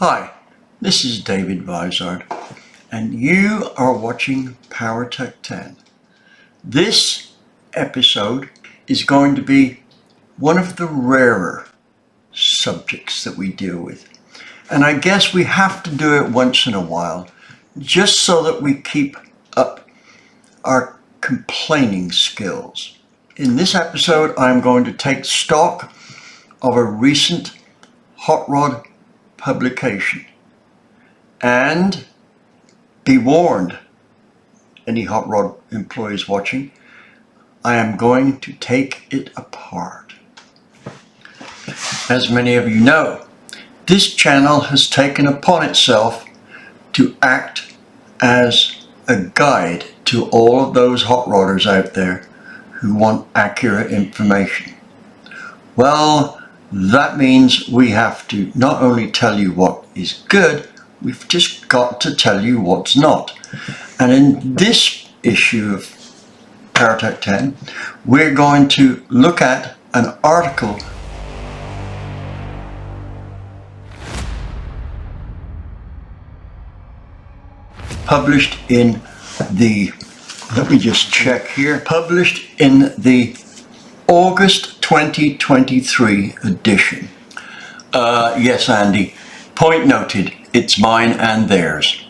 Hi, this is David Vizard, and you are watching PowerTec 10. This episode is going to be one of the rarer subjects that we deal with. And I guess we have to do it once in a while, just so that we keep up our complaining skills. In this episode, I'm going to take stock of a recent hot rod publication. And be warned, any hot rod employees watching, I am going to take it apart. As many of you know, this channel has taken upon itself to act as a guide to all of those hot rodders out there who want accurate information. Well, that means we have to not only tell you what is good, we've just got to tell you what's not. And in this issue of PowerTec 10, we're going to look at an article published in the, let me just check here, published in the August 2023 edition. Yes, Andy, point noted, it's mine and theirs.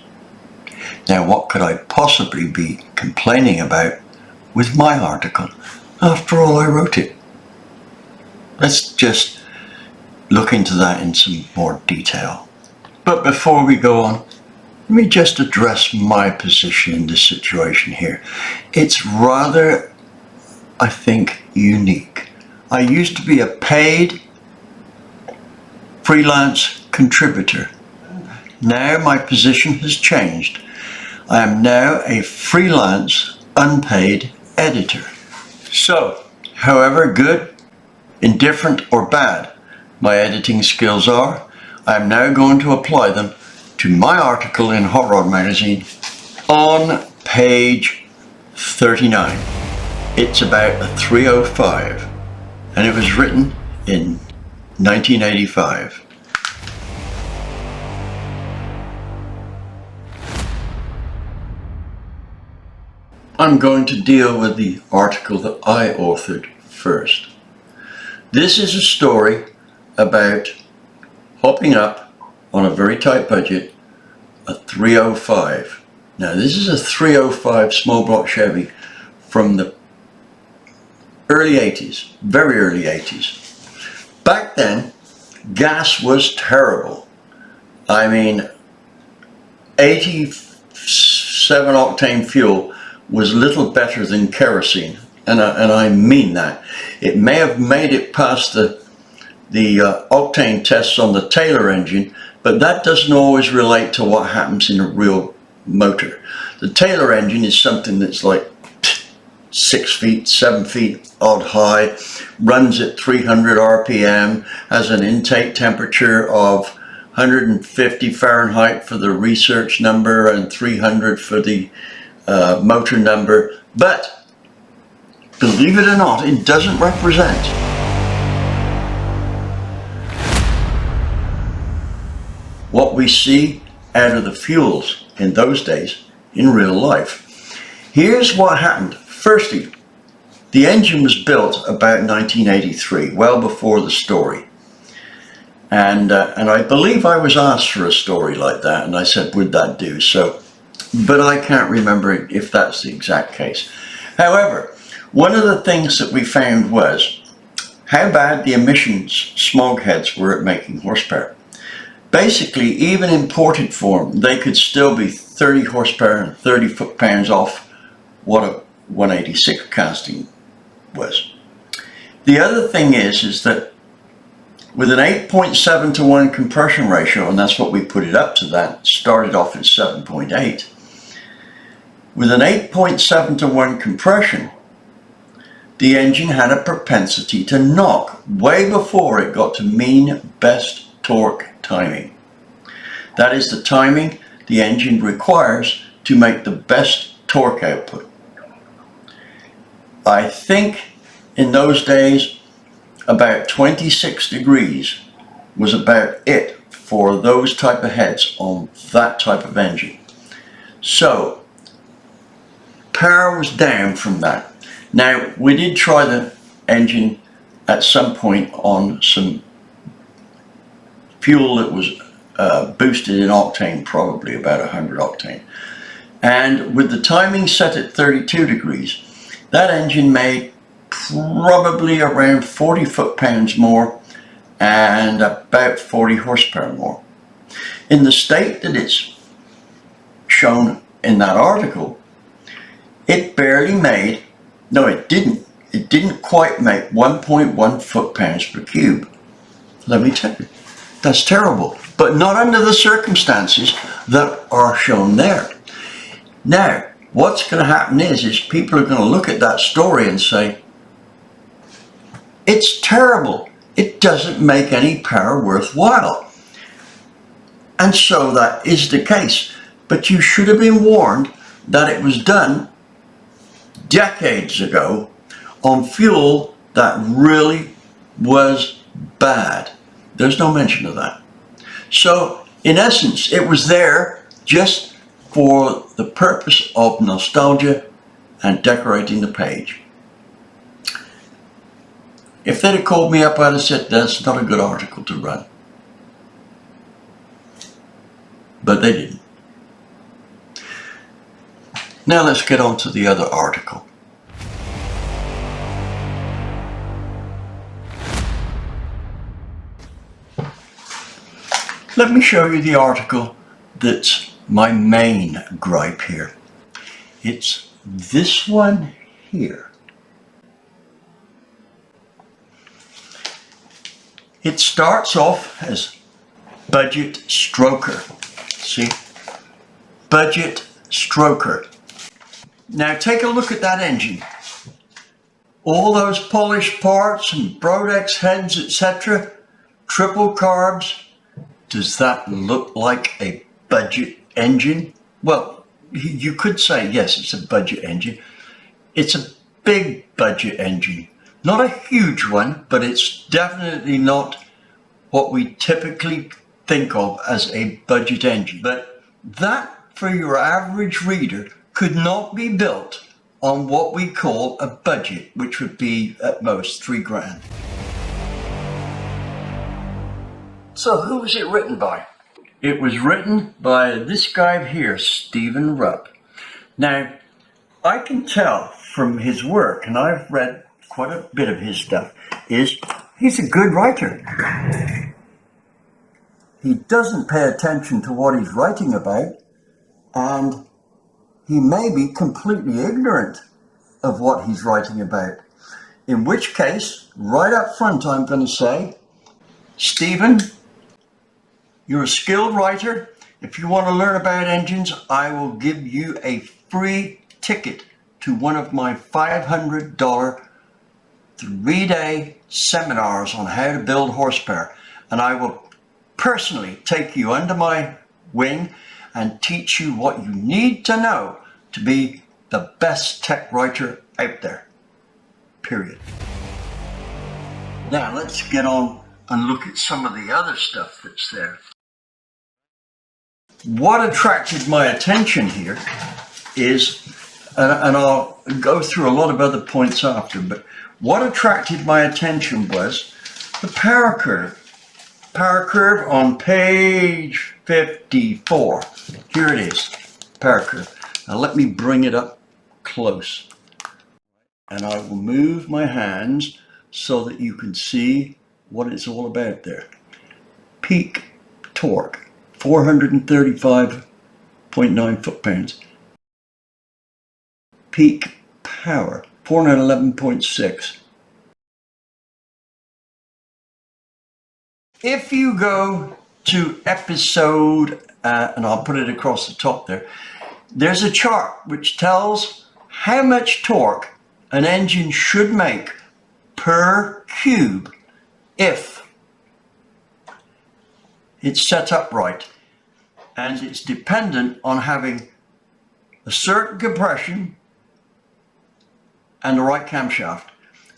Now, what could I possibly be complaining about with my article? After all, I wrote it. Let's just look into that in some more detail. But before we go on, let me just address my position in this situation here. It's rather, I think, unique. I used to be a paid freelance contributor. Now my position has changed. I am now a freelance, unpaid editor. So, however good, indifferent or bad my editing skills are, I am now going to apply them to my article in Hot Rod Magazine on page 39. It's about a 305 and it was written in 1985. I'm going to deal with the article that I authored first. This is a story about hopping up on a very tight budget, a 305. Now this is a 305 small block Chevy from the early 80s, very early 80s. Back then, gas was terrible. I mean, 87 octane fuel was little better than kerosene, and I mean that. It may have made it past the octane tests on the Taylor engine, but that doesn't always relate to what happens in a real motor. The Taylor engine is something that's like 6 feet, 7 feet odd high, runs at 300 RPM, has an intake temperature of 150 Fahrenheit for the research number and 300 for the motor number, but believe it or not, it doesn't represent what we see out of the fuels in those days in real life. Here's what happened. Firstly, the engine was built about 1983, well before the story. And I believe I was asked for a story like that, and I said, would that do? So, but I can't remember if that's the exact case. However, one of the things that we found was how bad the emissions smog heads were at making horsepower. Basically, even in ported form, they could still be 30 horsepower and 30 foot-pounds off what a 186 casting was. The other thing is that with an 8.7 to 1 compression ratio, and that's what we put it up to, that started off at 7.8. With an 8.7 to 1 compression, the engine had a propensity to knock way before it got to mean best torque timing. That is the timing the engine requires to make the best torque output. I think in those days about 26 degrees was about it for those type of heads on that type of engine. So power was down from that. Now we did try the engine at some point on some fuel that was boosted in octane, probably about 100 octane. And with the timing set at 32 degrees, that engine made probably around 40 foot-pounds more and about 40 horsepower more. In the state that it's shown in that article, it barely made, no it didn't quite make 1.1 foot-pounds per cube. Let me tell you, that's terrible, but not under the circumstances that are shown there. Now, what's going to happen is people are going to look at that story and say, it's terrible. It doesn't make any power worthwhile. And so that is the case. But you should have been warned that it was done decades ago on fuel that really was bad. There's no mention of that. So, in essence, it was there just for the purpose of nostalgia and decorating the page. If they'd have called me up, I'd have said that's not a good article to run. But they didn't. Now let's get on to the other article. Let me show you the article that's my main gripe here. It's this one here. It starts off as budget stroker. See? Budget stroker. Now take a look at that engine. All those polished parts and Brodex heads, etc. Triple carbs. Does that look like a budget engine? Well, you could say yes, it's a budget engine. It's a big budget engine. Not a huge one, but it's definitely not what we typically think of as a budget engine. But that, for your average reader, could not be built on what we call a budget, which would be at most $3,000. So who was it written by? It was written by this guy here, Stephen Rupp. Now, I can tell from his work, and I've read quite a bit of his stuff, is he's a good writer. He doesn't pay attention to what he's writing about, and he may be completely ignorant of what he's writing about. In which case, right up front, I'm going to say, Stephen, you're a skilled writer. If you want to learn about engines, I will give you a free ticket to one of my $500 3-day seminars on how to build horsepower. And I will personally take you under my wing and teach you what you need to know to be the best tech writer out there. Period. Now let's get on and look at some of the other stuff that's there. What attracted my attention here is, and I'll go through a lot of other points after, but what attracted my attention was the power curve. Power curve on page 54. Here it is, power curve. Now let me bring it up close. And I will move my hands so that you can see what it's all about there. Peak torque, 435.9 foot-pounds. Peak power, 411.6. If you go to episode, and I'll put it across the top there, there's a chart which tells how much torque an engine should make per cube if it's set up right. And it's dependent on having a certain compression and the right camshaft.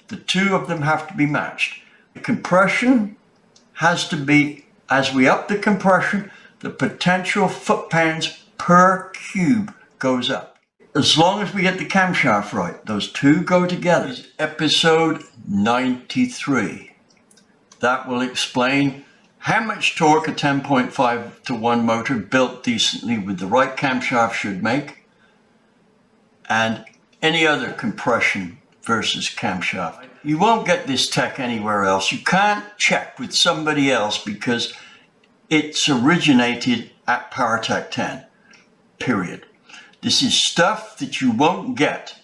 The two of them have to be matched. The compression has to be As we up the compression, the potential foot-pounds per cube goes up. As long as we get the camshaft right, those two go together. This is episode 93. That will explain how much torque a 10.5 to 1 motor built decently with the right camshaft should make, and any other compression versus camshaft. You won't get this tech anywhere else. You can't check with somebody else because it's originated at PowerTec 10, period. This is stuff that you won't get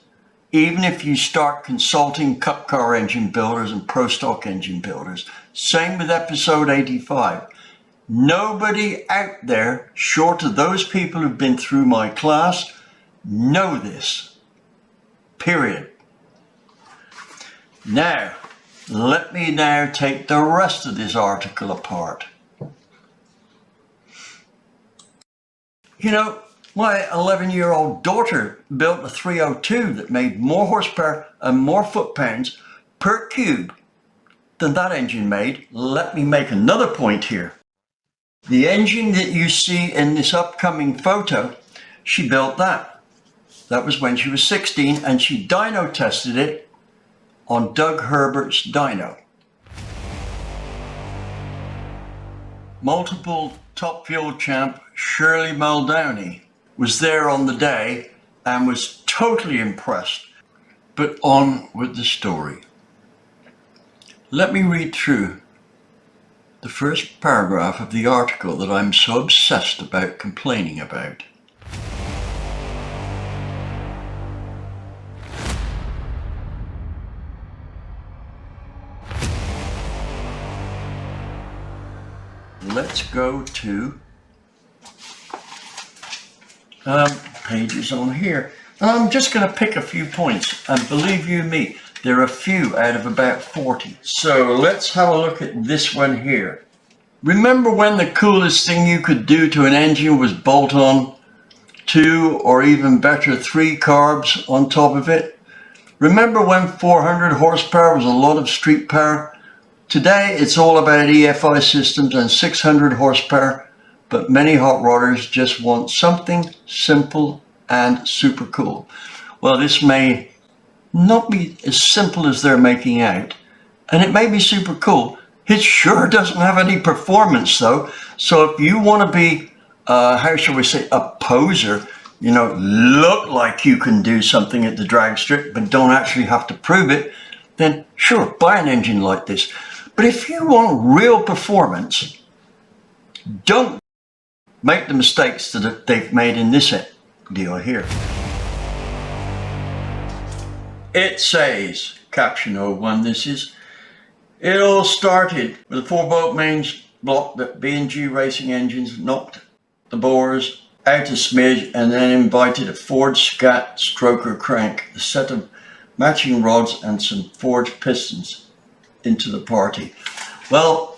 even if you start consulting cup car engine builders and pro stock engine builders. Same with episode 85. Nobody out there, short of those people who've been through my class, know this, period. Now, let me now take the rest of this article apart. You know, my 11-year-old daughter built a 302 that made more horsepower and more foot-pounds per cube than that engine made. Let me make another point here. The engine that you see in this upcoming photo, she built that. That was when she was 16, and she dyno tested it on Doug Herbert's dyno. Multiple top fuel champ Shirley Muldowney was there on the day and was totally impressed. But on with the story. Let me read through the first paragraph of the article that I'm so obsessed about complaining about. Let's go to pages on here. I'm just going to pick a few points, and believe you me, there are a few out of about 40. So let's have a look at this one here. Remember when the coolest thing you could do to an engine was bolt on 2 or even better 3 carbs on top of it? Remember when 400 horsepower was a lot of street power? Today it's all about EFI systems and 600 horsepower, but many hot rodders just want something simple and super cool. Well, this may not be as simple as they're making out, and it may be super cool. It sure doesn't have any performance though. So if you want to be, how shall we say, a poser, you know, look like you can do something at the drag strip, but don't actually have to prove it, then sure, buy an engine like this. But if you want real performance, don't make the mistakes that they've made in this deal here. It says, caption 01 this is, it all started with a 4-bolt mains block that B&G Racing Engines knocked the bores out a smidge and then invited a Ford Scat stroker crank, a set of matching rods and some forged pistons into the party. Well,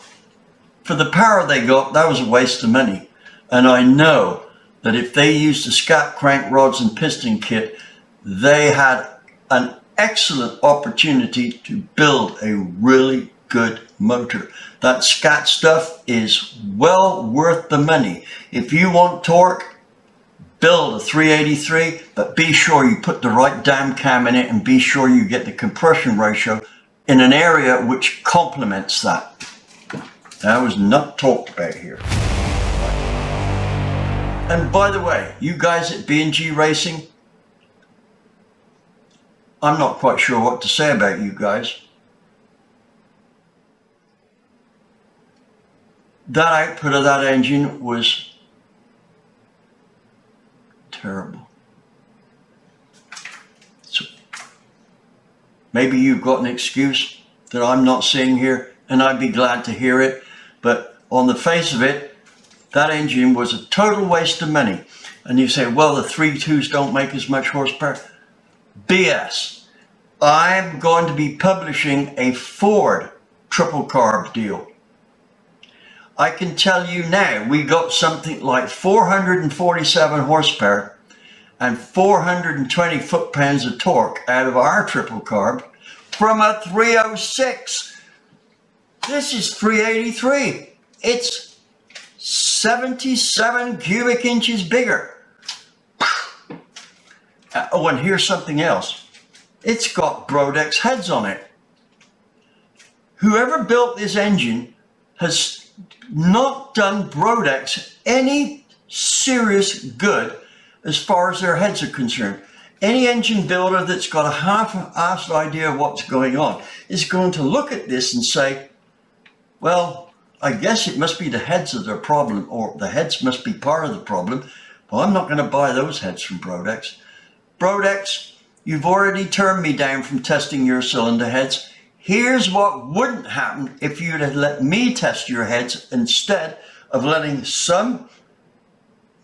for the power they got, that was a waste of money. And I know that if they used the Scat crank rods and piston kit, they had an excellent opportunity to build a really good motor. That Scat stuff is well worth the money. If you want torque, build a 383, but be sure you put the right dam cam in it and be sure you get the compression ratio in an area which complements that. That was not talked about here. And by the way, you guys at B&G Racing, I'm not quite sure what to say about you guys. That output of that engine was terrible. So maybe you've got an excuse that I'm not seeing here, and I'd be glad to hear it. But on the face of it, that engine was a total waste of money. And you say, well, the 3.2s don't make as much horsepower. BS. I'm going to be publishing a Ford triple carb deal. I can tell you now, we got something like 447 horsepower and 420 foot-pounds of torque out of our triple carb from a 306. This is 383. It's 77 cubic inches bigger. Oh, and here's something else. It's got Brodex heads on it. Whoever built this engine has not done Brodex any serious good as far as their heads are concerned. Any engine builder that's got a half-assed idea of what's going on is going to look at this and say, well, I guess it must be the heads of the problem, or the heads must be part of the problem. Well, I'm not going to buy those heads from Brodex. Brodex, you've already turned me down from testing your cylinder heads. Here's what wouldn't happen if you'd have let me test your heads instead of letting some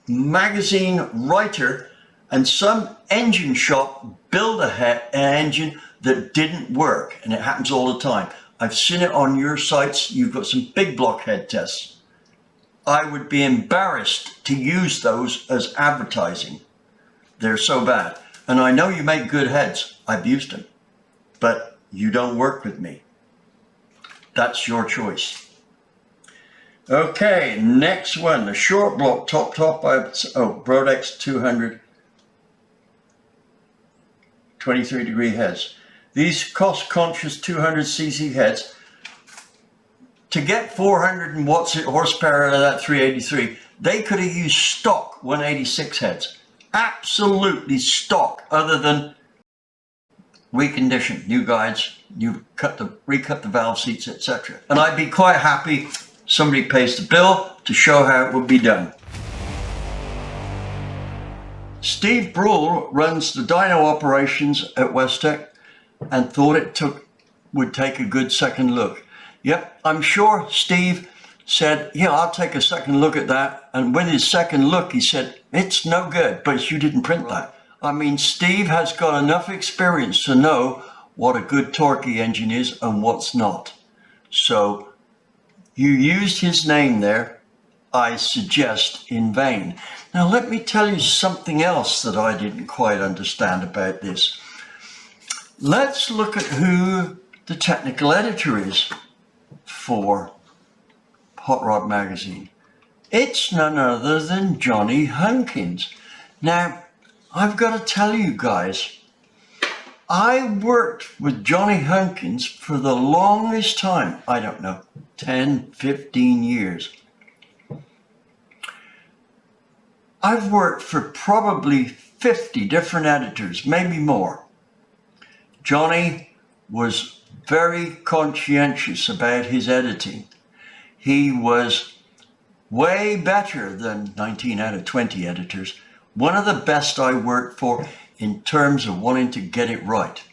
magazine writer and some engine shop build an engine that didn't work. And it happens all the time. I've seen it on your sites. You've got some big block head tests. I would be embarrassed to use those as advertising. They're so bad. And I know you make good heads. I've used them. But you don't work with me. That's your choice. Okay, next one. The short block top Brodex 200 23 degree heads. These cost-conscious 200cc heads, to get 400 and what's it horsepower out of that 383, they could have used stock 186 heads. Absolutely stock, other than reconditioned, new guides, recut the valve seats, etc. And I'd be quite happy somebody pays the bill to show how it would be done. Steve Brule runs the dyno operations at Westec and thought it would take a good second look. Yep, I'm sure Steve said, yeah, I'll take a second look at that. And with his second look, he said, it's no good, but you didn't print that. I mean, Steve has got enough experience to know what a good torquey engine is and what's not. So you used his name there, I suggest, in vain. Now, let me tell you something else that I didn't quite understand about this. Let's look at who the technical editor is for Hot Rod Magazine. It's none other than Johnny Hunkins. Now, I've got to tell you guys, I worked with Johnny Hunkins for the longest time. I don't know, 10, 15 years. I've worked for probably 50 different editors, maybe more. Johnny was very conscientious about his editing. He was way better than 19 out of 20 editors. One of the best I worked for in terms of wanting to get it right.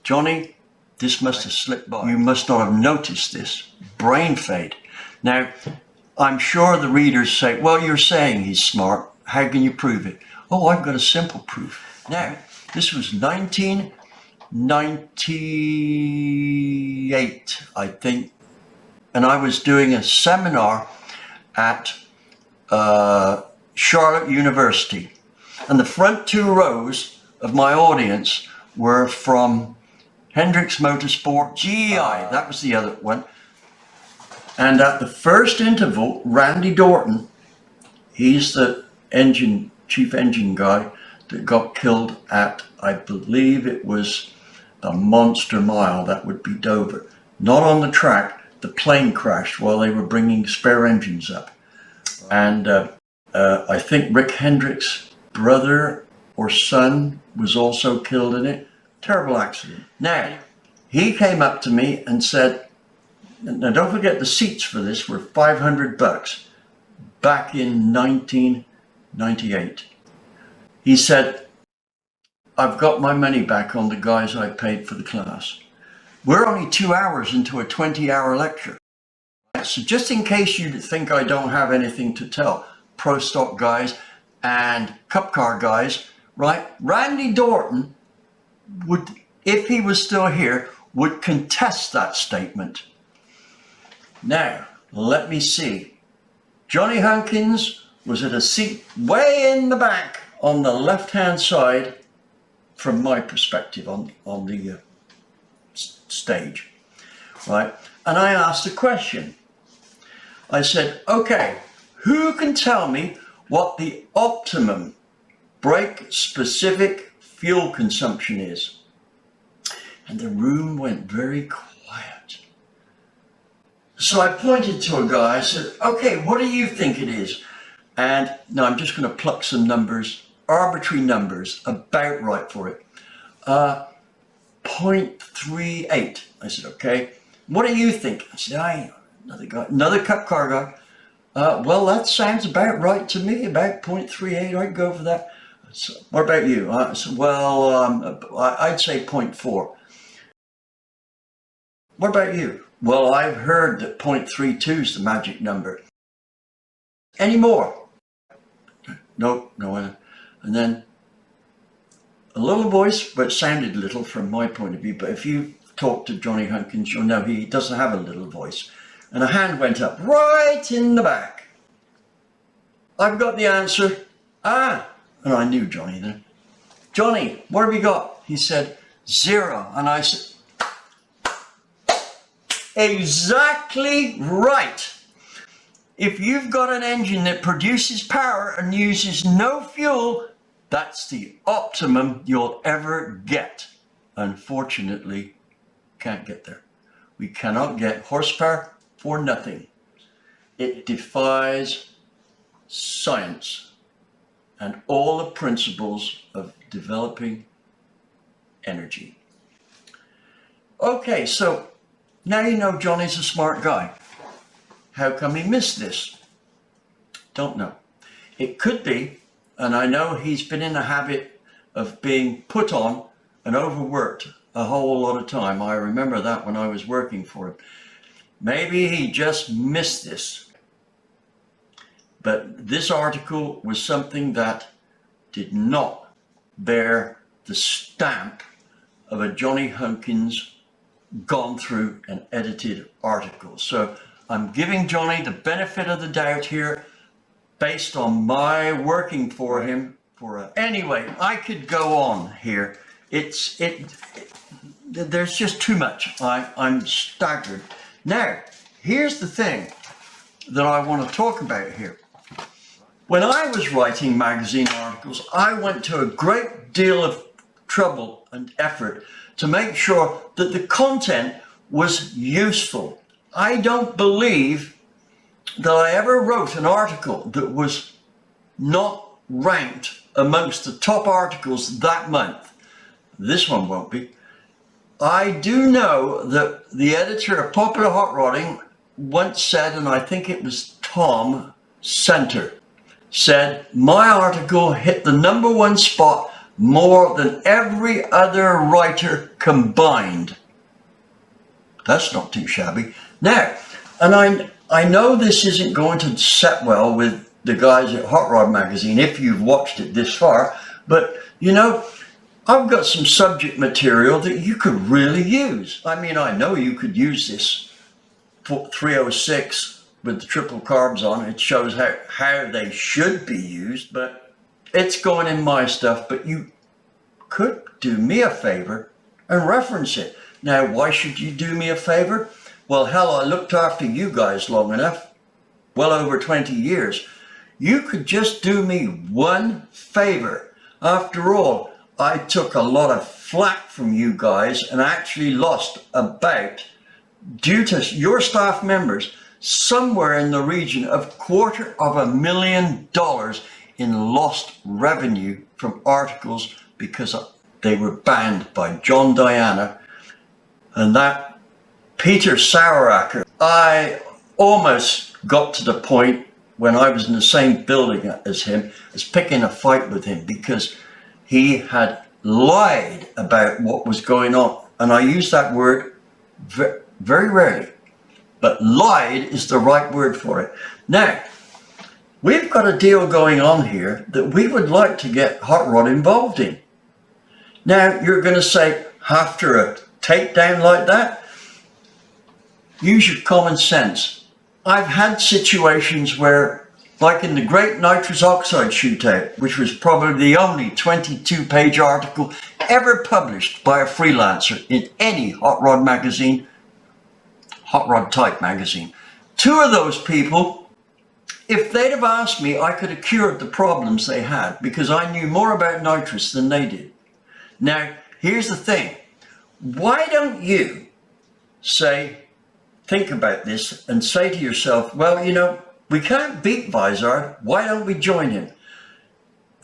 Johnny, this must have slipped by. You must not have noticed this. Brain fade. Now, I'm sure the readers say, well, you're saying he's smart. How can you prove it? Oh, I've got a simple proof. Now, this was 1998, I think. And I was doing a seminar at Charlotte University. And the front two rows of my audience were from Hendrix Motorsport, GEI, that was the other one. And at the first interval, Randy Dorton, he's the chief engine guy that got killed at, I believe it was the Monster Mile, that would be Dover. Not on the track, the plane crashed while they were bringing spare engines up. And I think Rick Hendricks' brother or son was also killed in it. Terrible accident. Now, he came up to me and said, now don't forget the seats for this were $500 back in 1998. He said, I've got my money back on the guys I paid for the class. We're only 2 hours into a 20-hour lecture. So just in case you think I don't have anything to tell, Pro Stock guys and Cup Car guys, right? Randy Dorton would, if he was still here, would contest that statement. Now, let me see. Johnny Hunkins was at a seat way in the back on the left-hand side from my perspective on the stage, right? And I asked a question. I said, okay, Who can tell me what the optimum brake-specific fuel consumption is? And the room went very quiet. So I pointed to a guy, I said, okay, what do you think it is? And now I'm just going to pluck some numbers, arbitrary numbers, about right for it. 0.38. I said, okay. What do you think? I said, another guy, another cup car guy. Well, that sounds about right to me, about 0.38. I'd go for that. So, what about you? I said, well, I'd say 0.4. What about you? Well, I've heard that 0.32 is the magic number. Any more? No. And then a little voice, but it sounded little from my point of view. But if you talk to Johnny Hunkins, you'll know he doesn't have a little voice. And a hand went up right in the back. I've got the answer. And I knew Johnny then. Johnny, what have you got? He said, 0. And I said, exactly right. If you've got an engine that produces power and uses no fuel, that's the optimum you'll ever get. Unfortunately, can't get there. We cannot get horsepower for nothing. It defies science and all the principles of developing energy. Okay, so now you know Johnny's a smart guy. How come he missed this? Don't know. It could be, and I know he's been in the habit of being put on and overworked a whole lot of time. I remember that when I was working for him. Maybe he just missed this. But this article was something that did not bear the stamp of a Johnny Hunkins gone through and edited article. So I'm giving Johnny the benefit of the doubt here based on my working for him. Anyway, I could go on here. There's just too much. I'm staggered. Now, here's the thing that I want to talk about here. When I was writing magazine articles, I went to a great deal of trouble and effort to make sure that the content was useful. I don't believe that I ever wrote an article that was not ranked amongst the top articles that month. This one won't be. I do know that the editor of Popular Hot Rodding once said, and I think it was Tom Center, said, my article hit the #1 spot more than every other writer combined. That's not too shabby. Now, and I know this isn't going to set well with the guys at Hot Rod Magazine if you've watched it this far, but you know, I've got some subject material that you could really use. I mean, I know you could use this 306 with the triple carbs on. It shows how they should be used, but it's going in my stuff. But you could do me a favor and reference it. Now, why should you do me a favor? Well, hell, I looked after you guys long enough, well over 20 years. You could just do me one favor. After all, I took a lot of flack from you guys and actually lost about, due to your staff members, somewhere in the region of $250,000 in lost revenue from articles because they were banned by John Diana and that Peter Saueracker. I almost got to the point when I was in the same building as him, as picking a fight with him because he had lied about what was going on. And I use that word very rarely, but lied is the right word for it. Now, we've got a deal going on here that we would like to get Hot Rod involved in. Now, you're going to say, after a takedown like that, use your common sense. I've had situations where, like in the Great Nitrous Oxide Shootout, which was probably the only 22-page article ever published by a freelancer in any hot rod magazine, hot rod type magazine. Two of those people If they'd have asked me, I could have cured the problems they had because I knew more about nitrous than they did. Now, here's the thing. Why don't you think about this and say to yourself, well, you know, we can't beat Vizard. Why don't we join him?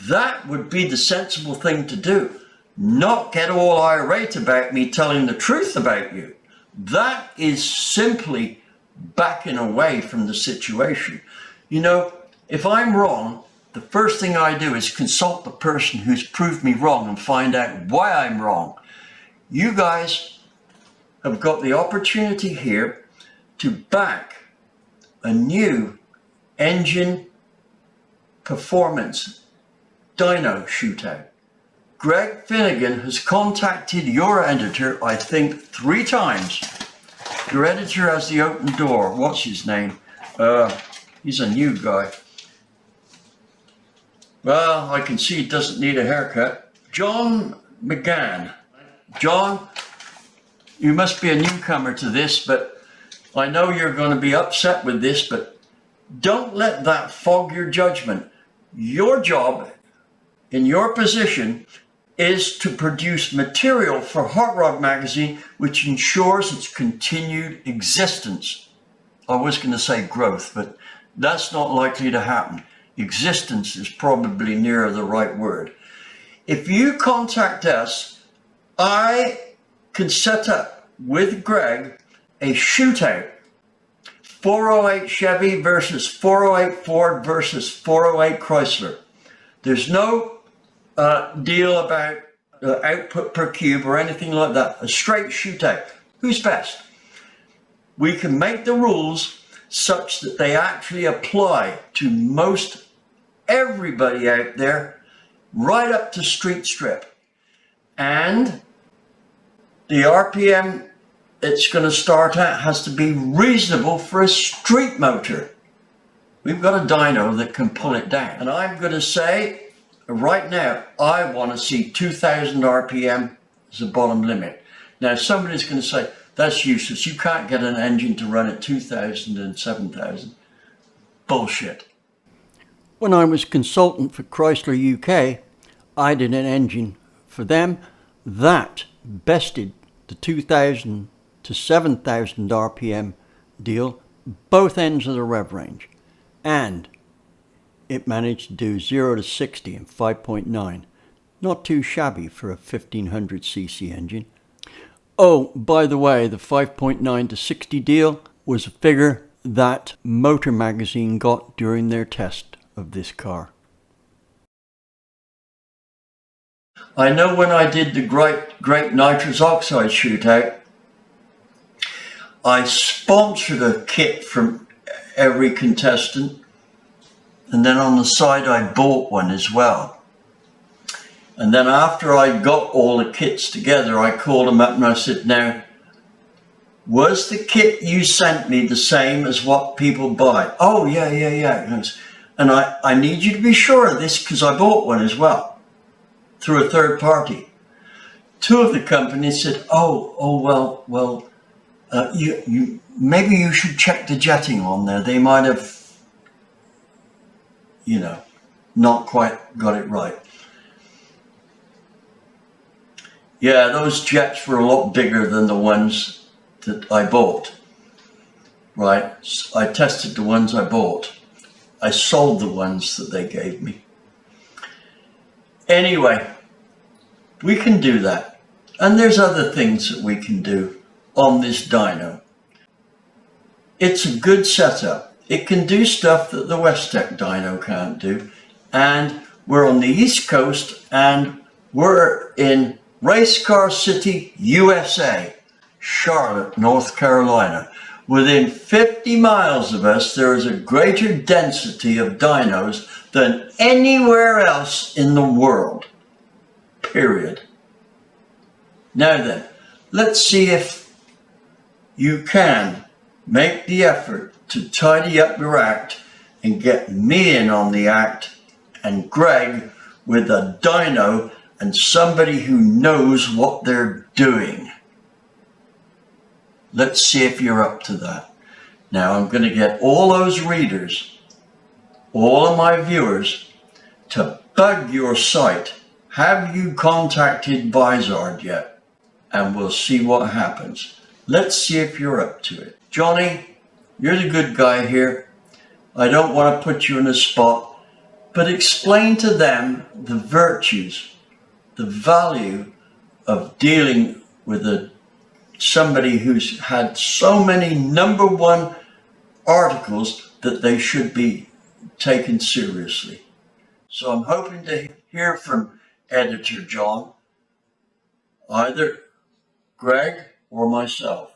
That would be the sensible thing to do. Not get all irate about me telling the truth about you. That is simply backing away from the situation. You know, if I'm wrong, the first thing I do is consult the person who's proved me wrong and find out why I'm wrong. You guys have got the opportunity here to back a new engine performance dyno shootout. Greg Finnegan has contacted your editor, I think, 3 times. Your editor has the open door. What's his name? He's a new guy. Well, I can see he doesn't need a haircut. John McGann. John, you must be a newcomer to this, but I know you're going to be upset with this, but don't let that fog your judgment. Your job in your position is to produce material for Hot Rod Magazine which ensures its continued existence. I was going to say growth, but that's not likely to happen. Existence is probably nearer the right word. If you contact us, I can set up with Greg a shootout. 408 Chevy versus 408 Ford versus 408 Chrysler. There's no deal about output per cube or anything like that. A straight shootout. Who's best? We can make the rules such that they actually apply to most everybody out there, right up to street strip. And the RPM it's going to start at has to be reasonable for a street motor. We've got a dyno that can pull it down. And I'm going to say, right now, I want to see 2,000 RPM as a bottom limit. Now, somebody's going to say, that's useless. You can't get an engine to run at 2,000 and 7,000. Bullshit. When I was consultant for Chrysler UK, I did an engine for them that bested the 2,000 to 7,000 RPM deal, both ends of the rev range. And it managed to do 0 to 60 in 5.9. Not too shabby for a 1500cc engine. Oh, by the way, the 5.9 to 60 deal was a figure that Motor Magazine got during their test of this car. I know when I did the great nitrous oxide shootout, I sponsored a kit from every contestant, and then on the side I bought one as well. And then after I got all the kits together, I called them up and I said, now, was the kit you sent me the same as what people buy? Oh, yeah. And I need you to be sure of this because I bought one as well through a third party. 2 of the companies said, well, maybe you should check the jetting on there. They might have, not quite got it right. Yeah, those jets were a lot bigger than the ones that I bought. Right? I tested the ones I bought. I sold the ones that they gave me. Anyway, we can do that. And there's other things that we can do on this dyno. It's a good setup. It can do stuff that the Westech dyno can't do. And we're on the East Coast and we're in Race Car City, USA, Charlotte, North Carolina. Within 50 miles of us, there is a greater density of dynos than anywhere else in the world. Period. Now then, let's see if you can make the effort to tidy up your act and get me in on the act and Greg with a dyno and somebody who knows what they're doing. Let's see if you're up to that. Now I'm going to get all those readers all of my viewers to bug your site. Have you contacted Vizard yet? And we'll see what happens. Let's see if you're up to it. Johnny, you're the good guy here. I don't want to put you in a spot, but explain to them the virtues, the value of dealing with somebody who's had so many #1 articles that they should be taken seriously. So I'm hoping to hear from Editor John, either Greg or myself.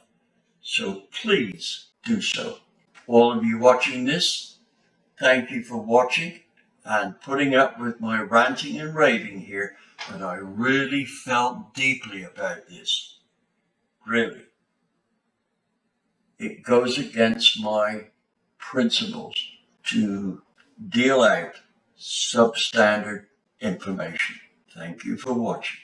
So please do so. All of you watching this, thank you for watching and putting up with my ranting and raving here, but I really felt deeply about this. Really. It goes against my principles to deal out substandard information. Thank you for watching.